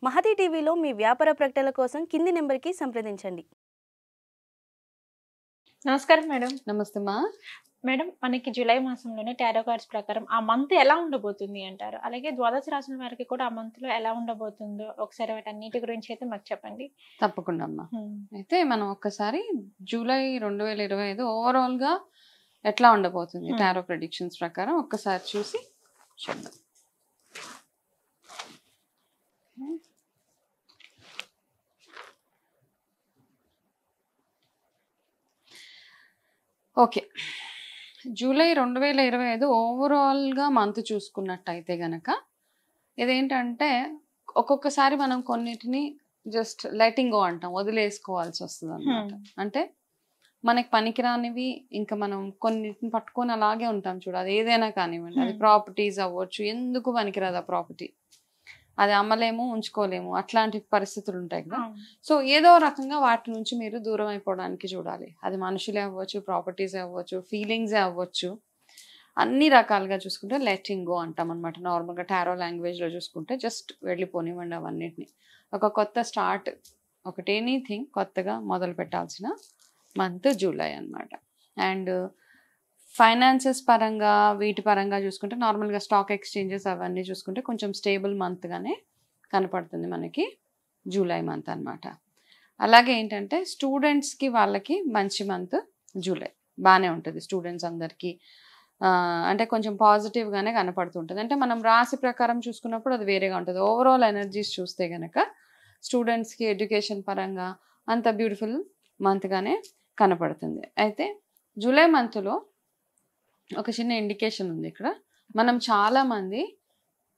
మహతి టీవీలో మీ వ్యాపార ప్రకటనల కోసం కింది నెంబర్కి సంప్రదించండి. నమస్కారం మేడం. నమస్తే మా. మేడం, మనకి జూలై మాసంలోనే టారో కార్డ్స్ ప్రకారం ఆ మంత్ ఎలా ఉండబోతుంది అంటారు? అలాగే ద్వాదశ రాశుల వారికి కూడా ఆ మంత్ లో ఎలా ఉండబోతుందో ఒకసారి వాటన్నిటి గురించి అయితే మాకు చెప్పండి. తప్పకుండా అమ్మా. అయితే మనం ఒక్కసారి జూలై 2025 ఓవరాల్ గా ఎట్లా ఉండబోతుంది టారో ప్రెడిక్షన్స్ ప్రకారం ఒక్కసారి చూసి చెప్దాం. ఓకే, జూలై 2025 ఓవరాల్ గా మంత్ చూసుకున్నట్టయితే గనక ఇదేంటంటే ఒక్కొక్కసారి మనం కొన్నిటిని జస్ట్ లెటింగ్ గో అంటాం, వదిలేసుకోవాల్సి వస్తుంది అనమాట. అంటే మనకి పనికిరానివి ఇంకా మనం కొన్నిటిని పట్టుకొని అలాగే ఉంటాం చూడు, అది ఏదైనా కానివ్వండి, అది ప్రాపర్టీస్ అవ్వచ్చు, ఎందుకు పనికిరాదు ఆ ప్రాపర్టీ, అది అమ్మలేము ఉంచుకోలేము, అట్లాంటి పరిస్థితులు ఉంటాయి కదా. సో ఏదో రకంగా వాటి నుంచి మీరు దూరం అయిపోవడానికి చూడాలి. అది మనుషులే అవ్వచ్చు, ప్రాపర్టీస్ అవ్వచ్చు, ఫీలింగ్సే అవ్వచ్చు, అన్ని రకాలుగా చూసుకుంటే లెటింగ్ గో అంటాం అనమాట. నార్మల్గా టారో లాంగ్వేజ్లో చూసుకుంటే జస్ట్ వెళ్ళిపోనివ్వండి అవన్నిటిని. ఒక కొత్త స్టార్ట్, ఒకటి ఎనీథింగ్ కొత్తగా మొదలు పెట్టాల్సిన మంత్ జూలై అనమాట. అండ్ ఫైనాన్సెస్ పరంగా వీటి పరంగా చూసుకుంటే నార్మల్గా స్టాక్ ఎక్స్చేంజెస్ అవన్నీ చూసుకుంటే కొంచెం స్టేబుల్ మంత్గానే కనపడుతుంది మనకి జూలై మంత్ అనమాట. అలాగే ఏంటంటే స్టూడెంట్స్కి వాళ్ళకి మంచి మంత్ జూలై, బాగానే ఉంటుంది స్టూడెంట్స్ అందరికీ. అంటే కొంచెం పాజిటివ్గానే కనపడుతుంటుంది. అంటే మనం రాశి ప్రకారం చూసుకున్నప్పుడు అది వేరేగా ఉంటుంది. ఓవరాల్ ఎనర్జీస్ చూస్తే కనుక స్టూడెంట్స్కి ఎడ్యుకేషన్ పరంగా అంత బ్యూటిఫుల్ మంత్గానే కనపడుతుంది. అయితే జూలై మంత్లో ఒక చిన్న ఇండికేషన్ ఉంది ఇక్కడ. మనం చాలామంది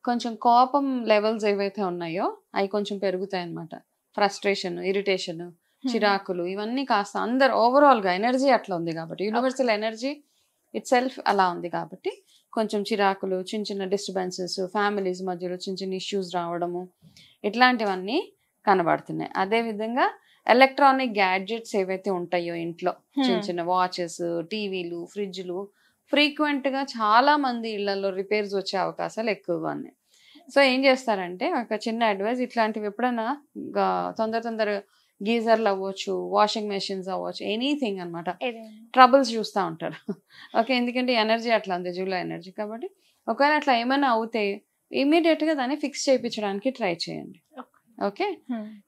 కొంచెం కోపం లెవెల్స్ ఏవైతే ఉన్నాయో అవి కొంచెం పెరుగుతాయి అన్నమాట. ఫ్రస్ట్రేషన్, ఇరిటేషన్, చిరాకులు, ఇవన్నీ కాస్త అందరు ఓవరాల్గా ఎనర్జీ అట్లా ఉంది కాబట్టి, యూనివర్సల్ ఎనర్జీ ఇట్ సెల్ఫ్ అలా ఉంది కాబట్టి కొంచెం చిరాకులు, చిన్న చిన్న డిస్టర్బెన్సెస్, ఫ్యామిలీస్ మధ్యలో చిన్న చిన్న ఇష్యూస్ రావడము, ఇట్లాంటివన్నీ కనబడుతున్నాయి. అదేవిధంగా ఎలక్ట్రానిక్ గ్యాడ్జెట్స్ ఏవైతే ఉంటాయో ఇంట్లో, చిన్న చిన్న వాచెస్, టీవీలు, ఫ్రిడ్జ్లు ఫ్రీక్వెంట్గా చాలా మంది ఇళ్లలో రిపేర్స్ వచ్చే అవకాశాలు ఎక్కువగా ఉన్నాయి. సో ఏం చేస్తారంటే ఒక చిన్న అడ్వైస్, ఇట్లాంటివి ఎప్పుడైనా తొందర గీజర్లు అవ్వచ్చు, వాషింగ్ మెషిన్స్ అవ్వచ్చు, ఎనీథింగ్ అనమాట, ట్రబుల్స్ చూస్తూ ఉంటారు. ఓకే, ఎందుకంటే ఎనర్జీ అట్లా ఉంది, జూలై ఎనర్జీ కాబట్టి. ఒకవేళ అట్లా ఏమైనా అవుతే ఇమీడియట్గా దాన్ని ఫిక్స్ చేయించడానికి ట్రై చేయండి. ఓకే,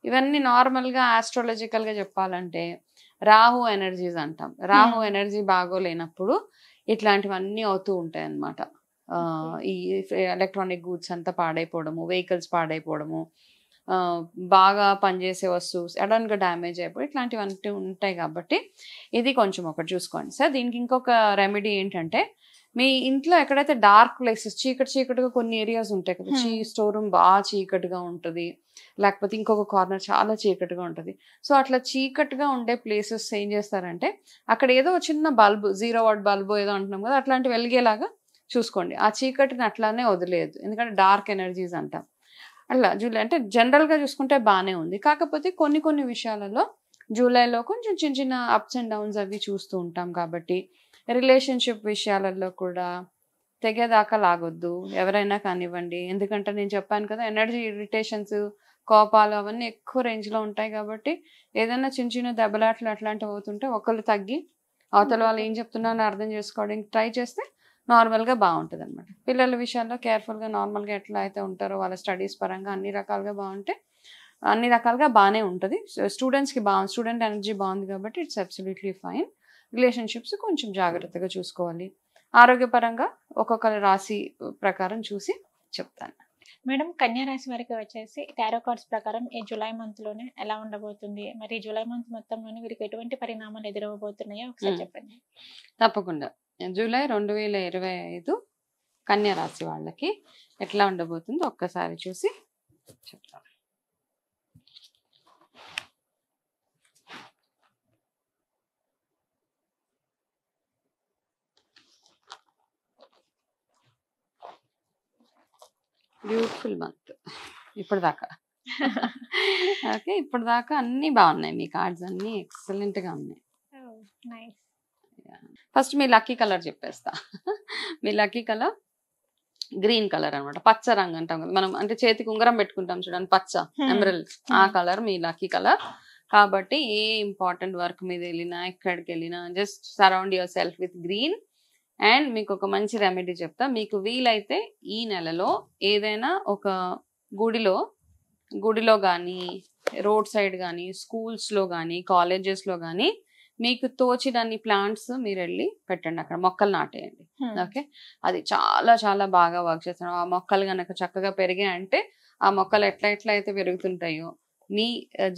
ఇవన్నీ నార్మల్గా ఆస్ట్రాలజికల్గా చెప్పాలంటే రాహు ఎనర్జీస్ అంటాం. రాహు ఎనర్జీ బాగోలేనప్పుడు ఇట్లాంటివన్నీ అవుతూ ఉంటాయి అన్నమాట. ఈ ఎలక్ట్రానిక్ గూడ్స్ అంతా పాడైపోవడము, వెహికల్స్ పాడైపోవడము, బాగా పనిచేసే వస్తువు సడన్గా డ్యామేజ్ అయిపోయి ఇట్లాంటివన్నీ ఉంటాయి. కాబట్టి ఇది కొంచెం ఒకటి చూసుకోండి సార్. దీనికి ఇంకొక రెమెడీ ఏంటంటే, మీ ఇంట్లో ఎక్కడైతే డార్క్ ప్లేసెస్, చీకటిగా కొన్ని ఏరియాస్ ఉంటాయి కదా, స్టోర్ రూమ్ బాగా చీకటిగా ఉంటుంది, లేకపోతే ఇంకొక కార్నర్ చాలా చీకటిగా ఉంటుంది. సో అట్లా చీకటిగా ఉండే ప్లేసెస్ ఏం చేస్తారంటే అక్కడ ఏదో చిన్న బల్బు, 0 వాట్ బల్బు ఏదో అంటున్నాం కదా, అట్లాంటి వెలిగేలాగా చూసుకోండి. ఆ చీకటిని అట్లానే వదిలేదు, ఎందుకంటే డార్క్ ఎనర్జీస్ అంటాం. అట్లా జూలై అంటే జనరల్గా చూసుకుంటే బాగానే ఉంది. కాకపోతే కొన్ని విషయాలలో జూలైలో కొంచెం చిన్న అప్స్ అండ్ డౌన్స్ అవి చూస్తూ ఉంటాం. కాబట్టి రిలేషన్షిప్ విషయాలలో కూడా తెగేదాకా లాగొద్దు ఎవరైనా కానివ్వండి. ఎందుకంటే నేను చెప్పాను కదా, ఎనర్జీ ఇరిటేషన్స్, కోపాలు అవన్నీ ఎక్కువ రేంజ్లో ఉంటాయి. కాబట్టి ఏదైనా చిన్న దెబ్బలాట్లు అట్లాంటివి అవుతుంటే ఒకళ్ళు తగ్గి అవతల వాళ్ళు ఏం చెప్తున్నారో అర్థం చేసుకోవడానికి ట్రై చేస్తే నార్మల్గా బాగుంటుంది అనమాట. పిల్లల విషయాల్లో కేర్ఫుల్గా నార్మల్గా ఎట్లా అయితే ఉంటారో వాళ్ళ స్టడీస్ పరంగా అన్ని రకాలుగా బాగుంటే అన్ని రకాలుగా బాగానే ఉంటుంది. స్టూడెంట్స్కి స్టూడెంట్ ఎనర్జీ బాగుంది కాబట్టి ఇట్స్ అబ్సల్యూట్లీ ఫైన్. రిలేషన్షిప్స్ కొంచెం జాగ్రత్తగా చూసుకోవాలి. ఆరోగ్యపరంగా ఒక్కొక్క రాశి ప్రకారం చూసి చెప్తాను. మేడం, కన్యా రాశి వారికి వచ్చేసి టారో కార్డ్స్ ప్రకారం ఈ జూలై మంత్ లోనే ఎలా ఉండబోతుంది, మరి జూలై మంత్ మొత్తంలోనే వీరికి ఎటువంటి పరిణామాలు ఎదురవబోతున్నాయో ఒకసారి చెప్పండి. తప్పకుండా. జూలై 2025 కన్యా రాశి వాళ్ళకి ఎట్లా ఉండబోతుందో ఒక్కసారి చూసి చెప్తాను. బ్యూటిఫుల్ మంత్ ఇప్పటిదాకా. ఓకే, ఇప్పటిదాకా అన్నీ బాగున్నాయి, మీ కార్డ్స్ అన్నీ ఎక్సలెంట్గా ఉన్నాయి. ఫస్ట్ మీ లక్కీ కలర్ చెప్పేస్తా. మీ లక్కీ కలర్ గ్రీన్ కలర్ అన్నమాట, పచ్చ రంగు అంటాం కదా మనం, అంటే చేతికి ఉంగరం పెట్టుకుంటాం చూడండి పచ్చ ఎమరల్డ్, ఆ కలర్ మీ లక్కీ కలర్. కాబట్టి ఏ ఇంపార్టెంట్ వర్క్ మీద వెళ్ళినా ఎక్కడికి వెళ్ళినా just surround your self with green. And మీకు ఒక మంచి రెమెడీ చెప్తా, మీకు వీలైతే ఈ నెలలో ఏదైనా ఒక గుడిలో కానీ, రోడ్ సైడ్ కానీ, స్కూల్స్లో కానీ, కాలేజెస్లో కానీ మీకు తోచినన్ని ప్లాంట్స్ మీరు వెళ్ళి పెట్టండి, అక్కడ మొక్కలు నాటేయండి. ఓకే, అది చాలా చాలా బాగా వర్క్ చేస్తాను. ఆ మొక్కలు కనుక చక్కగా పెరిగాయంటే ఆ మొక్కలు ఎట్లా అయితే పెరుగుతుంటాయో మీ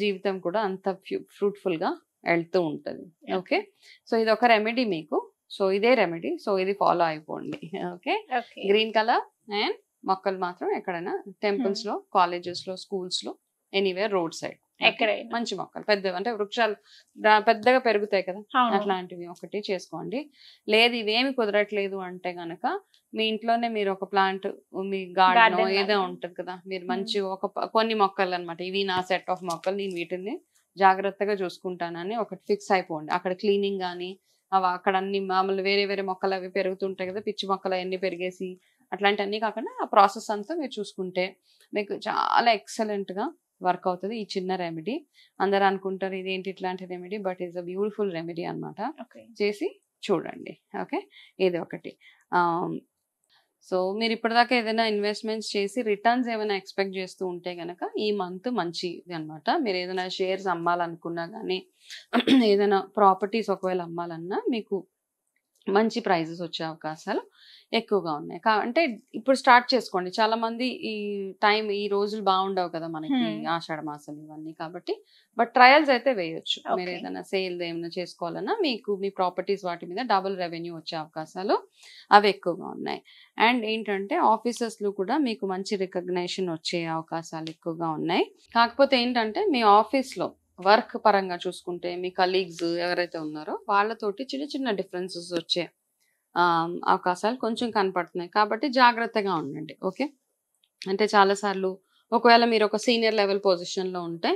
జీవితం కూడా అంత ఫ్రూట్ఫుల్గా వెళ్తూ ఉంటుంది. ఓకే, సో ఇది ఒక రెమెడీ మీకు. సో ఇదే రెమెడీ, సో ఇది ఫాలో అయిపోండి. ఓకే, గ్రీన్ కలర్ అండ్ మొక్కలు మాత్రం ఎక్కడైనా టెంపుల్స్ లో, కాలేజెస్ లో, స్కూల్స్ లో, ఎనీవేర్ రోడ్ సైడ్ ఎక్కడైనా మంచి మొక్కలు పెద్దవి, అంటే వృక్షాలు పెద్దగా పెరుగుతాయి కదా, అట్లాంటివి ఒకటి చేసుకోండి. లేదు ఇవేమి కుదరట్లేదు అంటే గనక మీ ఇంట్లోనే మీరు ఒక ప్లాంట్, మీ గార్డెన్ ఏదో ఉంటది కదా, మీరు మంచి కొన్ని మొక్కలు అనమాట, ఇవి నా సెట్ ఆఫ్ మొక్కలు, నేను వీటిని జాగ్రత్తగా చూసుకుంటానని ఒకటి ఫిక్స్ అయిపోండి. అక్కడ క్లీనింగ్ కానీ అక్కడ అన్ని మామూలు వేరే వేరే మొక్కలు అవి పెరుగుతుంటాయి కదా, పిచ్చి మొక్కలు అవన్నీ పెరిగేసి అట్లాంటివన్నీ కాకుండా ఆ ప్రాసెస్ అంతా మీరు చూసుకుంటే మీకు చాలా ఎక్సలెంట్ గా వర్క్ అవుతుంది ఈ చిన్న రెమెడీ. అందరు అనుకుంటారు ఇదేంటి ఇట్లాంటి remedy, but is a beautiful remedy అనమాట. చేసి చూడండి. ఓకే, ఇది ఒకటి. సో మీరు ఇప్పటిదాకా ఏదైనా ఇన్వెస్ట్మెంట్స్ చేసి రిటర్న్స్ ఏమైనా ఎక్స్పెక్ట్ చేస్తూ ఉంటే కనుక ఈ మంత్ మంచిది అనమాట. మీరు ఏదైనా షేర్స్ అమ్మాలనుకున్నా కానీ, ఏదైనా ప్రాపర్టీస్ ఒకవేళ అమ్మాలన్నా మీకు మంచి ప్రైజెస్ వచ్చే అవకాశాలు ఎక్కువగా ఉన్నాయి. అంటే ఇప్పుడు స్టార్ట్ చేసుకోండి. చాలా మంది ఈ రోజులు బాగుండవు కదా మనకి, ఆషాఢ మాసం ఇవన్నీ కాబట్టి, బట్ ట్రయల్స్ అయితే వేయొచ్చు. మీరు ఏదైనా సేల్ ఏమైనా చేసుకోవాలన్నా మీకు మీ ప్రాపర్టీస్ వాటి మీద డబుల్ రెవెన్యూ వచ్చే అవకాశాలు అవి ఎక్కువగా ఉన్నాయి. అండ్ ఏంటంటే ఆఫీసెస్ లో కూడా మీకు మంచి రికగ్నైజేషన్ వచ్చే అవకాశాలు ఎక్కువగా ఉన్నాయి. కాకపోతే ఏంటంటే మీ ఆఫీస్ లో వర్క్ పరంగా చూసుకుంటే మీ కలీగ్స్ ఎవరైతే ఉన్నారో వాళ్ళతోటి చిన్న చిన్న డిఫరెన్సెస్ వచ్చే అవకాశాలు కొంచెం కనపడుతున్నాయి. కాబట్టి జాగ్రత్తగా ఉండండి. ఓకే, అంటే చాలాసార్లు ఒకవేళ మీరు ఒక సీనియర్ లెవెల్ పొజిషన్లో ఉంటే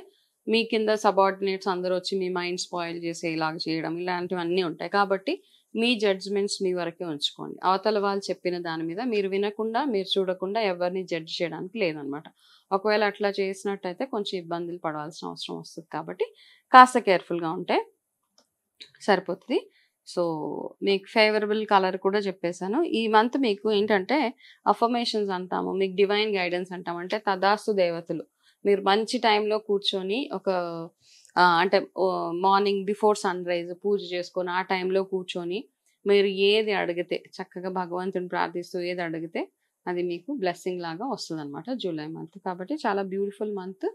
మీ కింద సబార్డినేట్స్ అందరూ వచ్చి మీ మైండ్ స్పాయిల్ చేసి ఇలాగ చేయడం ఇలాంటివన్నీ ఉంటాయి. కాబట్టి మీ జడ్జ్మెంట్స్ మీ వరకే ఉంచుకోండి. అవతల వాళ్ళు చెప్పిన దాని మీద మీరు వినకుండా, మీరు చూడకుండా ఎవరిని జడ్జ్ చేయడానికి లేదనమాట. ఒకవేళ అట్లా చేసినట్టయితే కొంచెం ఇబ్బందులు పడాల్సిన అవసరం వస్తుంది. కాబట్టి కాస్త కేర్ఫుల్గా ఉంటే సరిపోతుంది. సో మీకు ఫేవరబుల్ కలర్ కూడా చెప్పేశాను. ఈ మంత్ మీకు ఏంటంటే అఫర్మేషన్స్ అంటాము, మీకు డివైన్ గైడెన్స్ అంటాము. అంటే తదాస్తు దేవతలు మీరు మంచి టైంలో కూర్చొని అంటే మార్నింగ్ బిఫోర్ సన్ రైజ్ పూజ చేసుకొని ఆ టైంలో కూర్చొని మీరు ఏది అడిగితే చక్కగా భగవంతుని ప్రార్థిస్తూ ఏది అడిగితే అది మీకు బ్లెస్సింగ్ లాగా వస్తుంది అనమాట జూలై మంత్. కాబట్టి చాలా బ్యూటిఫుల్ మంత్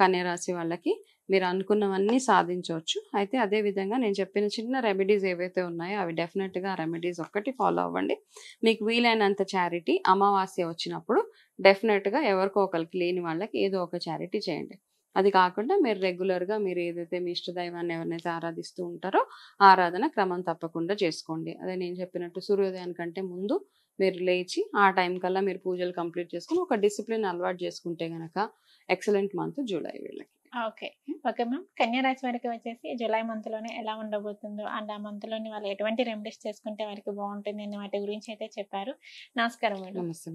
కన్యా రాశి వాళ్ళకి. మీరు అనుకున్నవన్నీ సాధించవచ్చు. అయితే అదే విధంగా నేను చెప్పిన చిన్న రెమెడీస్ ఏవైతే ఉన్నాయో అవి డెఫినెట్గా ఆ రెమెడీస్ ఒక్కటి ఫాలో అవ్వండి. మీకు వీలైనంత చారిటీ అమావాస్య వచ్చినప్పుడు డెఫినెట్గా ఎవరికో ఒకరికి లేని వాళ్ళకి ఏదో ఒక చారిటీ చేయండి. అది కాకుండా మీరు రెగ్యులర్గా మీరు ఏదైతే మీ ఇష్టదైవాన్ని ఎవరినైతే ఆరాధిస్తూ ఉంటారో ఆరాధన క్రమం తప్పకుండా చేసుకోండి. అదే నేను చెప్పినట్టు సూర్యోదయానికంటే ముందు మీరు లేచి ఆ టైం కల్లా మీరు పూజలు కంప్లీట్ చేసుకుని ఒక డిసిప్లిన్ అలవాటు చేసుకుంటే కనుక ఎక్సలెంట్ మంత్ జూలై వీళ్ళకి. ఓకే మ్యామ్, కన్యా రాశి వారికి వచ్చేసి జూలై మంత్ లోనే ఎలా ఉండబోతుందో అండ్ ఆ మంత్ లోని వాళ్ళు ఎటువంటి రెమెడీస్ చేసుకుంటే వారికి బాగుంటుంది అనే వాటి గురించి అయితే చెప్పారు. నమస్కారం మేడం. నమస్తే.